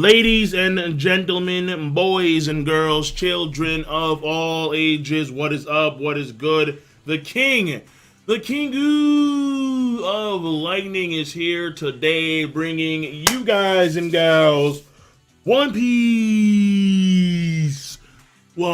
Ladies and gentlemen, boys and girls, children of all ages, what is up? What is good? The king of lightning is here today, bringing you guys and gals One Piece. One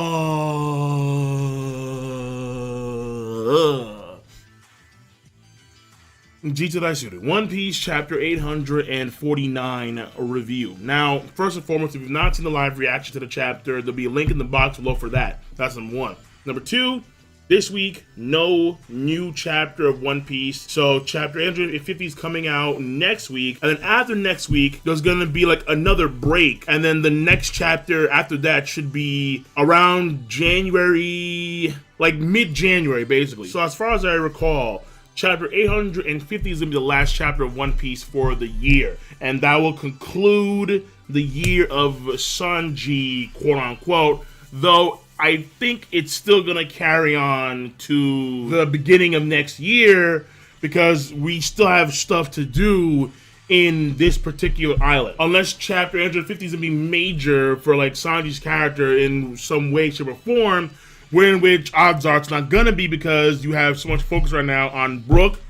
Piece Chapter 849 review. Now, first and foremost, if you've not seen the live reaction to the chapter, there'll be a link in the box below for that. That's number one. Number two, this week, no new chapter of One Piece. So chapter 850 is coming out next week. And then after next week, there's going to be like another break. And then the next chapter after that should be around January, like mid-January, basically. So as far as I recall, Chapter 850 is going to be the last chapter of One Piece for the year. And that will conclude the year of Sanji, quote-unquote. Though I think it's still going to carry on to the beginning of next year because we still have stuff to do in this particular island. Unless Chapter 850 is going to be major for like Sanji's character in some way, shape, or form, in which odds are it's not gonna be because you have so much focus right now on Brook.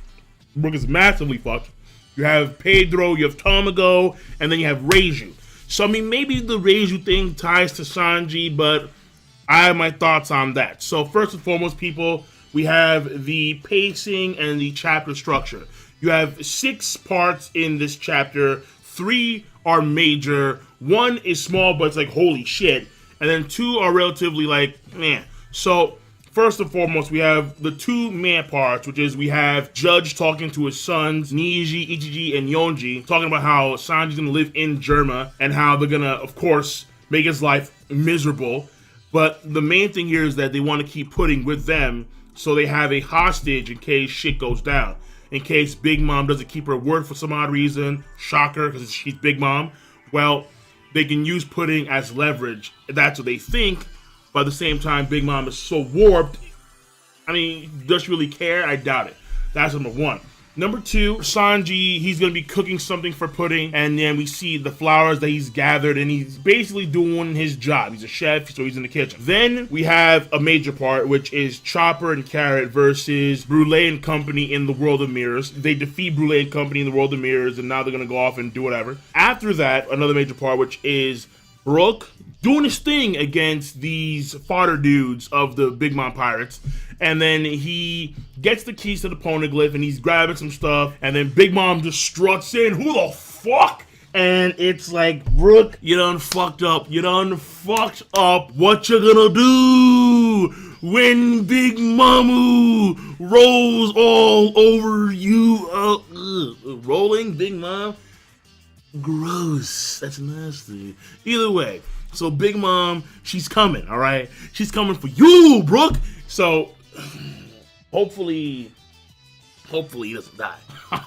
Brook is massively fucked. You have Pedro, you have Tamago, and then you have Reiju. So I mean, maybe the Reiju thing ties to Sanji, but I have my thoughts on that. So first and foremost, people, we have the pacing and the chapter structure. You have 6 parts in this chapter. 3 are major. 1 is small, but it's like holy shit. And then 2 are relatively like, man. So, first and foremost, we have the 2 main parts, which is we have Judge talking to his sons, Niji, Ichiji, and Yonji, talking about how Sanji's gonna live in Germa, and how they're gonna, of course, make his life miserable. But the main thing here is that they want to keep putting with them, so they have a hostage in case shit goes down. In case Big Mom doesn't keep her word for some odd reason, shocker, because she's Big Mom, well, they can use Pudding as leverage. That's what they think. But at the same time, Big Mom is so warped. I mean, does she really care? I doubt it. That's number 1. Number 2, Sanji, he's going to be cooking something for Pudding. And then we see the flowers that he's gathered. And he's basically doing his job. He's a chef, so he's in the kitchen. Then we have a major part, which is Chopper and Carrot versus Brûlé and Company in the World of Mirrors. They defeat Brûlé and Company in the World of Mirrors. And now they're going to go off and do whatever. After that, another major part, which is Brook doing his thing against these fodder dudes of the Big Mom Pirates. And then he gets the keys to the poneglyph and he's grabbing some stuff. And then Big Mom just struts in. Who the fuck? And it's like, Brook, you done fucked up. You done fucked up. What you gonna do when Big Mamu rolls all over you? Rolling Big Mom? Gross. That's nasty. Either way, so Big Mom, she's coming, all right? She's coming for you, Brook. So hopefully he doesn't die.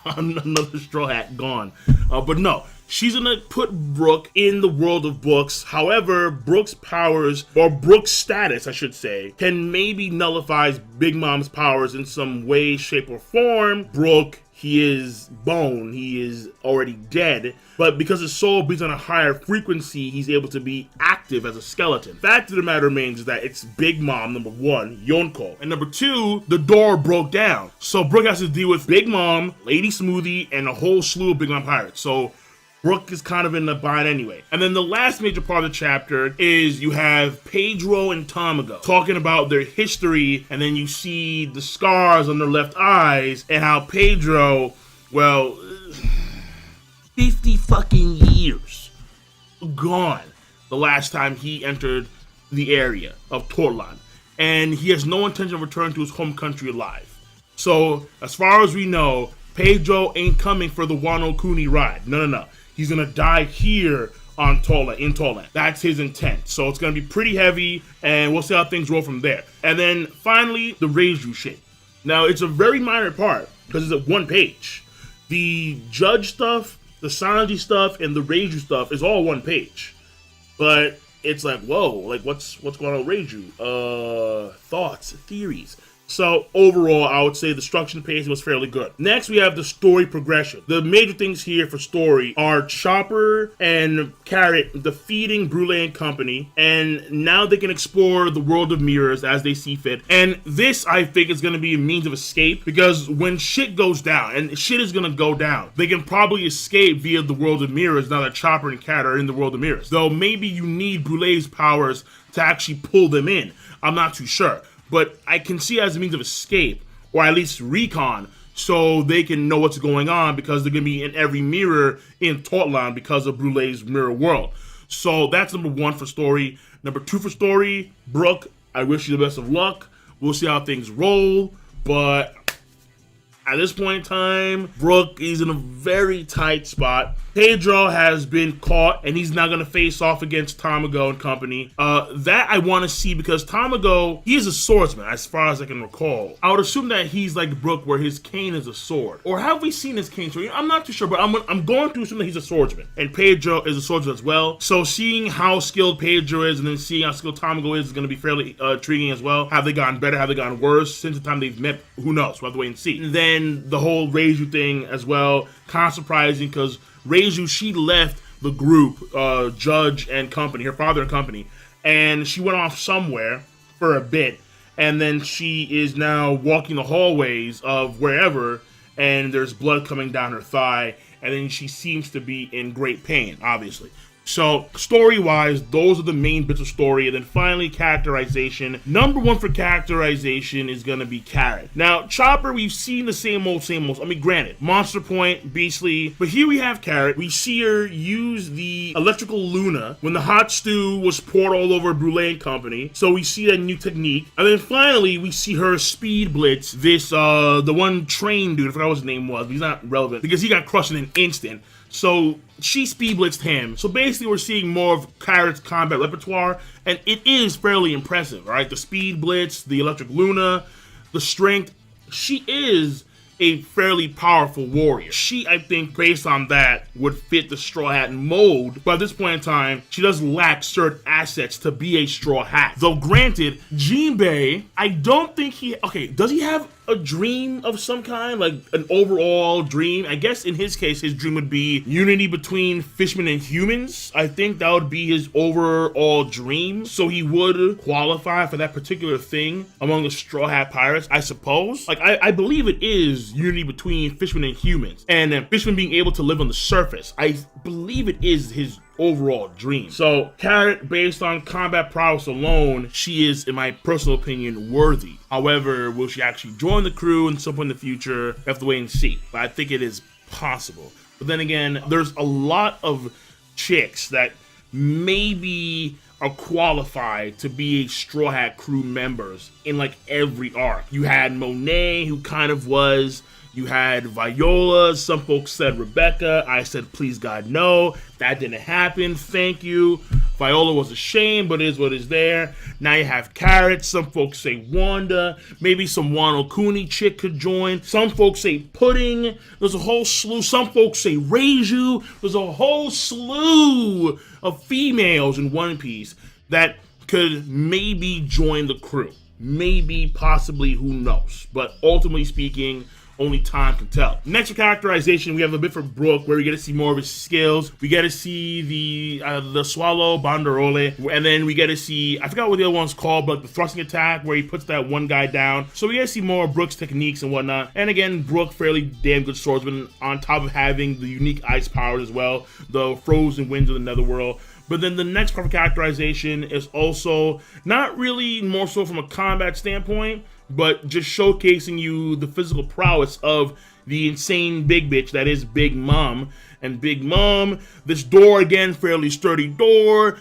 Another Straw Hat gone. But no, she's gonna put Brook in the world of books. However, Brook's powers, or Brook's status, I should say, can maybe nullify Big Mom's powers in some way, shape, or form. Brook, he is bone, he is already dead, but because his soul beats on a higher frequency, he's able to be active as a skeleton. Fact of the matter remains is that it's Big Mom, number 1, Yonko, and number 2, the door broke down. So Brook has to deal with Big Mom, Lady Smoothie, and a whole slew of Big Mom pirates. So Brook is kind of in the bind anyway. And then the last major part of the chapter is you have Pedro and Tamago talking about their history, and then you see the scars on their left eyes, and how Pedro, well, 50 fucking years gone the last time he entered the area of Torlan. And he has no intention of returning to his home country alive. So, as far as we know, Pedro ain't coming for the Wano Kuni ride. No. He's gonna die here on Toland, in Toland. That's his intent. So it's gonna be pretty heavy, and we'll see how things roll from there. And then finally, the Reiju shit. Now it's a very minor part because it's at 1 page. The Judge stuff, the Sanji stuff, and the Reiju stuff is all 1 page. But it's like, whoa, like what's going on with Reiju? Thoughts, theories. So overall, I would say the destruction pacing was fairly good. Next, we have the story progression. The major things here for story are Chopper and Carrot defeating Brule and company, and now they can explore the world of mirrors as they see fit. And this, I think, is going to be a means of escape, because when shit goes down, and shit is going to go down, they can probably escape via the world of mirrors now that Chopper and Carrot are in the world of mirrors. Though maybe you need Brule's powers to actually pull them in. I'm not too sure. But I can see it as a means of escape, or at least recon, so they can know what's going on, because they're going to be in every mirror in Tautland because of Brule's mirror world. So that's number 1 for story. Number 2 for story, Brook, I wish you the best of luck. We'll see how things roll, but at this point in time, Brook is in a very tight spot. Pedro has been caught, and he's now going to face off against Tamago and company. That I want to see, because Tamago, he is a swordsman, as far as I can recall. I would assume that he's like Brook, where his cane is a sword. Or have we seen his cane sword? I'm not too sure, but I'm going to assume that he's a swordsman. And Pedro is a swordsman as well. So seeing how skilled Pedro is, and then seeing how skilled Tamago is going to be fairly intriguing as well. Have they gotten better? Have they gotten worse since the time they've met? Who knows? We'll have to wait and see. And then the whole Reiju thing as well. Kind of surprising, because Reiju, she left the group, Judge and company, her father and company, and she went off somewhere for a bit, and then she is now walking the hallways of wherever, and there's blood coming down her thigh, and then she seems to be in great pain, obviously. So, story-wise, those are the main bits of story. And then finally, characterization. Number 1 for characterization is going to be Carrot. Now, Chopper, we've seen the same old. I mean, granted, Monster Point, Beastly. But here we have Carrot. We see her use the electrical Luna when the hot stew was poured all over Brule and company. So we see that new technique. And then finally, we see her speed blitz this, the one train dude, I forgot what his name was, but he's not relevant, because he got crushed in an instant. So she speed blitzed him. So basically we're seeing more of Carrot's combat repertoire, and it is fairly impressive, right? The speed blitz, the electric Luna, the strength. She is a fairly powerful warrior. She, I think, based on that, would fit the Straw Hat mold, but at this point in time, she does lack certain assets to be a Straw Hat. Though granted, Jinbei, I don't think does he have a dream of some kind, like an overall dream? I guess in his case, his dream would be unity between fishmen and humans. I think that would be his overall dream. So he would qualify for that particular thing among the Straw Hat Pirates, I suppose. Like, I believe it is unity between fishmen and humans, and fishmen being able to live on the surface. I believe it is his overall dream. So Carrot, based on combat prowess alone, she is, in my personal opinion, worthy. However, will she actually join the crew in some point in the future? We have to wait and see. But I think it is possible. But then again, there's a lot of chicks that maybe are qualified to be Straw Hat crew members in like every arc. You had Monet, who kind of was. You had Viola. Some folks said Rebecca. I said, please God, no. That didn't happen. Thank you. Viola was a shame, but it is what is there. Now you have Carrot. Some folks say Wanda. Maybe some Wano Kuni chick could join. Some folks say Pudding. There's a whole slew. Some folks say Reiju. There's a whole slew of females in One Piece that could maybe join the crew. Maybe, possibly, who knows. But ultimately speaking, only time can tell. Next for characterization, we have a bit for Brook, where we get to see more of his skills. We get to see the swallow banderole, and then we get to see, I forgot what the other one's called, but the thrusting attack, where he puts that one guy down. So we get to see more of Brook's techniques and whatnot. And again, Brook, fairly damn good swordsman, on top of having the unique ice powers as well, the frozen winds of the netherworld. But then the next part of characterization is also not really more so from a combat standpoint, but just showcasing you the physical prowess of the insane big bitch that is Big Mom. And Big Mom, this door again, fairly sturdy door.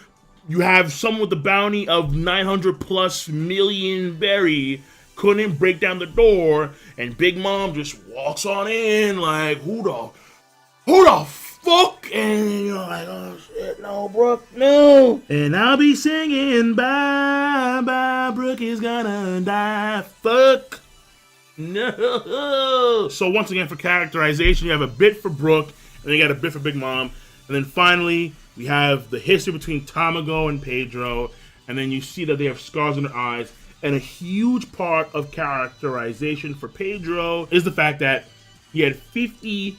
You have someone with the bounty of 900+ million berry, couldn't break down the door, and Big Mom just walks on in like, who the fuck? And you're like, oh shit, no, Brook, no. And I'll be singing, bye, bye, Brook is gonna die, fuck, no. So once again, for characterization, you have a bit for Brook, and then you got a bit for Big Mom, and then finally, we have the history between Tamago and Pedro, and then you see that they have scars on their eyes, And a huge part of characterization for Pedro is the fact that he had 50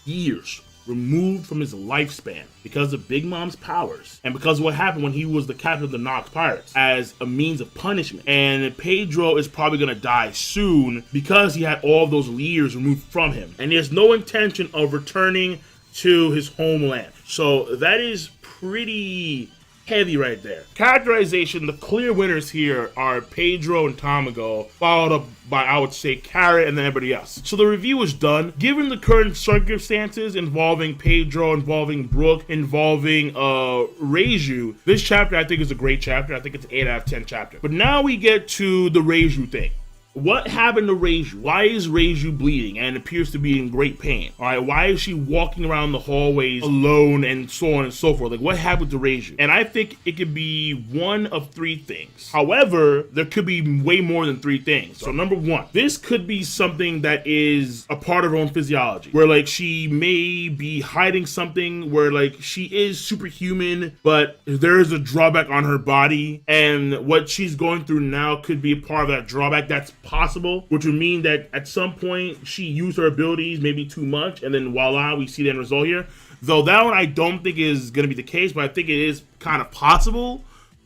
years removed from his lifespan because of Big Mom's powers and because of what happened when he was the captain of the Nox Pirates as a means of punishment. And Pedro is probably gonna die soon because he had all of those years removed from him. And he has no intention of returning to his homeland. So that is pretty heavy right there. Characterization, the clear winners here are Pedro and Tamago, followed up by, I would say, Carrot and then everybody else. So the review is done. Given the current circumstances involving Pedro, involving Brooke, involving Reiju, this chapter I think is a great chapter. I think it's an 8 out of 10 chapter. But now we get to the Reiju thing. What happened to Reiju? Why is Reiju bleeding and appears to be in great pain? All right, why is she walking around the hallways alone and so on and so forth? Like, what happened to Reiju? And I think it could be one of 3 things. However, there could be way more than 3 things. So number 1, this could be something that is a part of her own physiology, where like she may be hiding something, where like she is superhuman, but there is a drawback on her body, and what she's going through now could be a part of that drawback. That's possible, which would mean that at some point she used her abilities maybe too much, and then voila, we see the end result here. Though that one I don't think is going to be the case, but I think it is kind of possible.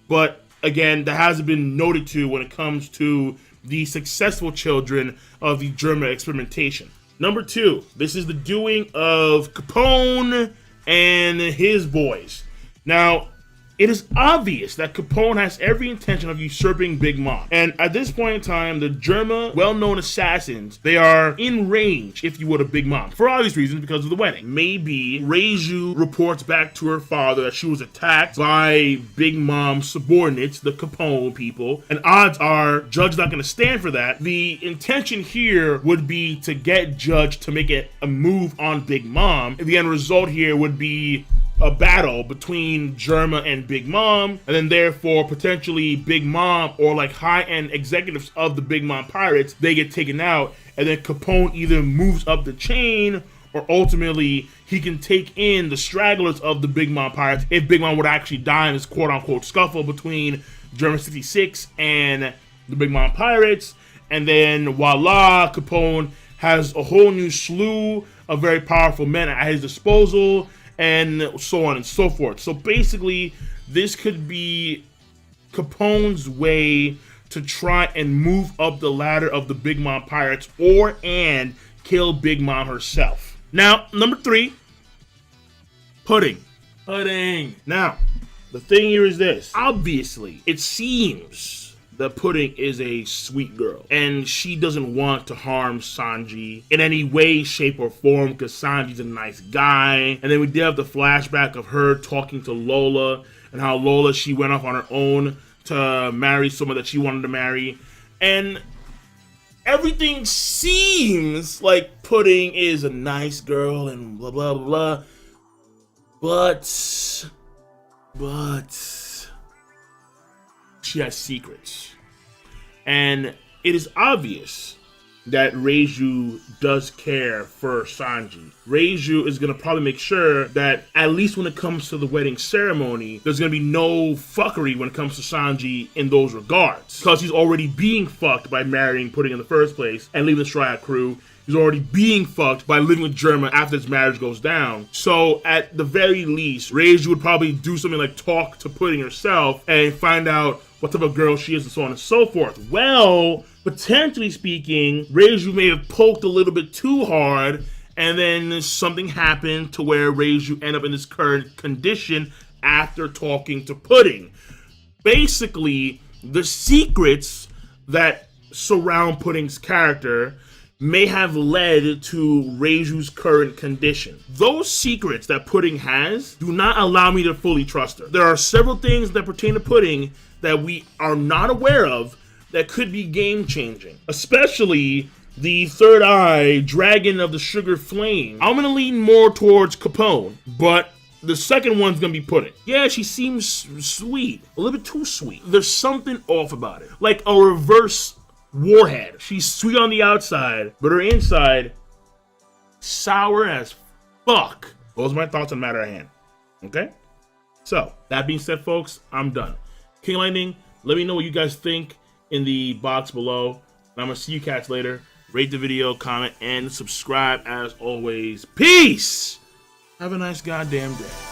But again, that hasn't been noted to when it comes to the successful children of the Germa experimentation. Number 2, this is the doing of Capone and his boys. Now, it is obvious that Capone has every intention of usurping Big Mom. And at this point in time, the Germa well-known assassins, they are in range, if you would, of Big Mom. For obvious reasons, because of the wedding. Maybe Reiju reports back to her father that she was attacked by Big Mom's subordinates, the Capone people. And odds are, Judge's not going to stand for that. The intention here would be to get Judge to make a move on Big Mom. And the end result here would be a battle between Germa and Big Mom, and then therefore potentially Big Mom or like high-end executives of the Big Mom Pirates, they get taken out, and then Capone either moves up the chain or ultimately he can take in the stragglers of the Big Mom Pirates if Big Mom would actually die in this quote-unquote scuffle between Germa 66 and the Big Mom Pirates, and then voila, Capone has a whole new slew of very powerful men at his disposal, and so on and so forth. So basically, this could be Capone's way to try and move up the ladder of the Big Mom Pirates and kill Big Mom herself. Now, number 3, pudding. Pudding. Now, the thing here is this. Obviously, it seems that Pudding is a sweet girl, and she doesn't want to harm Sanji in any way, shape, or form because Sanji's a nice guy. And then we did have the flashback of her talking to Lola and how Lola, she went off on her own to marry someone that she wanted to marry. And everything seems like Pudding is a nice girl and blah, blah, blah, blah. But she has secrets. And it is obvious that Reiju does care for Sanji. Reiju is going to probably make sure that at least when it comes to the wedding ceremony, there's going to be no fuckery when it comes to Sanji in those regards. Because he's already being fucked by marrying Pudding in the first place and leaving the Straw Hat crew. He's already being fucked by living with Germa after his marriage goes down. So at the very least, Reiju would probably do something like talk to Pudding herself and find out what type of girl she is and so on and so forth. Well, potentially speaking, Reiju may have poked a little bit too hard, and then something happened to where Reiju ended up in this current condition after talking to Pudding. Basically, the secrets that surround Pudding's character may have led to Reiju's current condition. Those secrets that Pudding has do not allow me to fully trust her. There are several things that pertain to Pudding that we are not aware of that could be game-changing, especially the third eye dragon of the sugar flame. I'm gonna lean more towards Capone, but the second one's gonna be Pudding. Yeah, she seems sweet, a little bit too sweet. There's something off about it, like a reverse Warhead. She's sweet on the outside, but her inside, sour as fuck. Those are my thoughts on the matter at hand. Okay? So, that being said, folks, I'm done. King Lightning, let me know what you guys think in the box below. I'm gonna see you cats later. Rate the video, comment, and subscribe as always. Peace! Have a nice goddamn day.